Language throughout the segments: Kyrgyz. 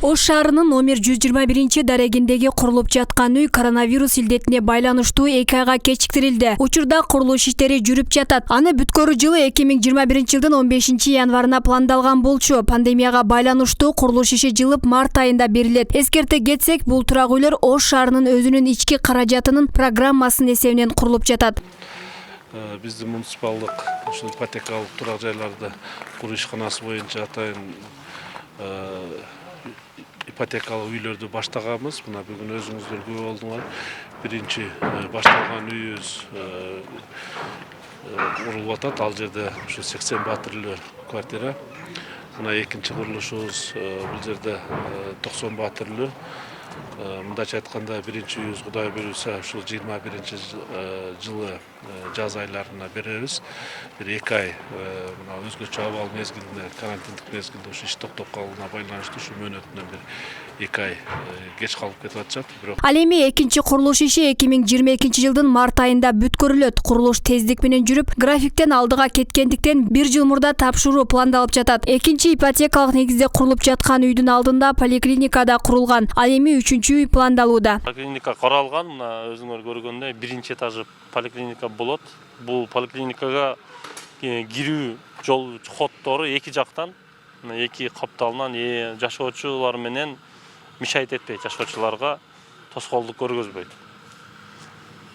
Ош шаарынын номер 121 дарегиндеги курулуп жаткан үй коронавирус илдетине байланыштуу 2 айга кечиктирилди. Учурда курулуш иштери жүрүп жатат. Аны бүткөрүү жылы 2021 жылдын 15 январына пландалган болчу. Пандемияга байланыштуу курулуш иши жылып март айында берилет. Эскерте кетсек, бул турак үйлөр Ош шаарынын өзүнүн ички каражатынын программасынын эсебинен курулуп жатат. Биздин муниципалдык ушул ипотекалык турак жайларды куруу ишканасы боюнча атайын ипотекалык үйлөрдү баштаганбыз. Мына бүгүн өзүңүздөр күбө болдуңар. Биринчи башталган үйүбүз урулуп атат. Ал жерде ушу 80 баатырлы квартира. Мына экинчи курулушубуз бул жерде 90 баатырлы. Мындайча айтканда биринчи үйүбүз Кудай буйруса ушул 21 жылы жаз айларына беребиз. Бир 2 ай мына өзгөчө абал мезгилинде, карантиндик мезгилде ушу иш токтоп калууна байланыштуу ушу мөөнөтүнөн бир 2 ай кеч калып кетип атышат. Бирок ал эми экинчи курулуш иши 2022 жылдын март айында бүткөрүлөт. Курулуш тездик менен жүрүп, графиктен алдыга кеткендиктен 1 жыл мурда тапшыруу пландалып жатат. Экинчи ипотекалык негизде курулуп жаткан үйдүн алдында поликлиника да курулган. Ал эми үчүнчү үй пландалууда. Поликлиника каралган, мына өзүңөр көргөндөй биринчи этажы поликлиника болот. Бул поликлиникага кирүү жол ходдору эки жактан, эки капталынан жашоочулар менен мешайт этпейт, жашоочуларга тоскоолдук көргөзбөйт.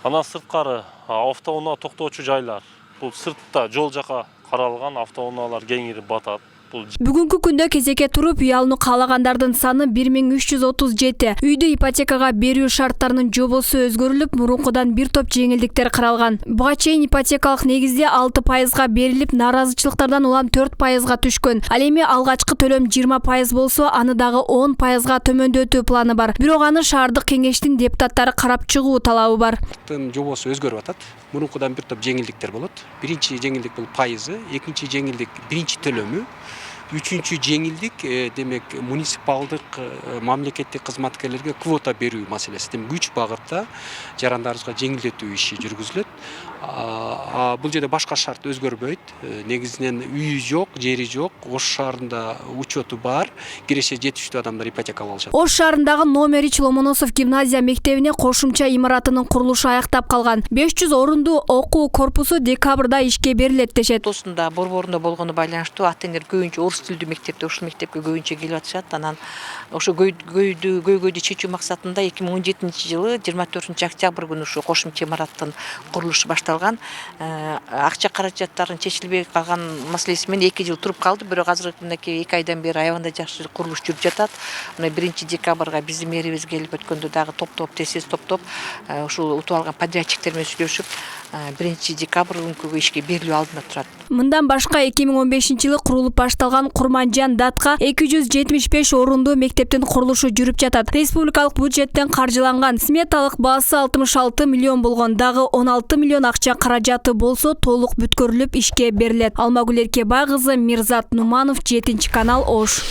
Анан сырткары автоунаа токтоочу жайлар. Бул сыртта жол жака каралган, автоунаалар кеңири батат. Бүгүнкү күндө кезекке туруп үй алууну каалагандардын саны 1337. Үйдү ипотекага берүү шарттарынын жобосу өзгөрүлүп, мурункудан бир топ жеңилдиктер каралган. Буга чейин ипотекалык негизде 6%га берилип, нааразычылыктардан улам 4%га түшкөн. Ал эми алгачкы төлөм 20% болсо, аны дагы 10%га төмөндөтүү планы бар. Бирок аны шаардык кеңештин депутаттары карап чыгуу талабы бар. Жобосу өзгөрүп атат. Мурункудан бир топ жеңилдиктер болот. Биринчи жеңилдик бул пайызы, экинчи жеңилдик биринчи төлөмү. Үчүнчү жеңилдик демек муниципалдык мамлекеттик кызматкерлерге квота берүү маселеси. Демек 3 багытта жарандарыбызга жеңилдетүү иши жүргүзүлөт. Бул жерде башка шарт өзгөрбөйт. Негизинен үйү жок, жери жок, Ош шаарында учету бар, киреше жетиштүү адамдар ипотека алышат. Ош шаарындагы номер 3 Ломоносов гимназия мектебине кошумча имаратынын курулушу аяктап калган. 500 орундуу окуу корпусу декабрда ишке берилет дешет. Тосунда борборунда болгону байланыштуу ата-энелер көбүнчө орус тилдүү мектепте, ушул мектепке көбүнчө келип атышат. Анан ошо көйгөйдү чечүү максатында 2017 жылы 24 октябрь күнү ушу кошумча имараттын курулушу башталган. Акча каражаттарын чечилбей калган маселеси менен 2 жыл туруп калды. Бирок азыркы мынакей 2 айдан бери аябагандай жакшы курулуш жүрүп жатат. Мына 1 декабрга биздин мэрибиз келип өткөндө дагы тез топтоп ушул утуп алган подрядчиктер менен сүйлөшүп 1 декабрь күнкү ишке берилүү алдында турат. Мындан башка 2015 жылы курулуп башталган Курманжан Датка 275 орундуу мектептин курулушу жүрүп жатат. Республикалык бюджеттен каржыланган. Сметалык баасы 66 миллион болгон. Дагы 16 миллион акча каражаты болсо толук бүткөрүлүп ишке берилет. Алмагүл Эркебай кызы, Мирзат Нуманов, 7 канал, Ош.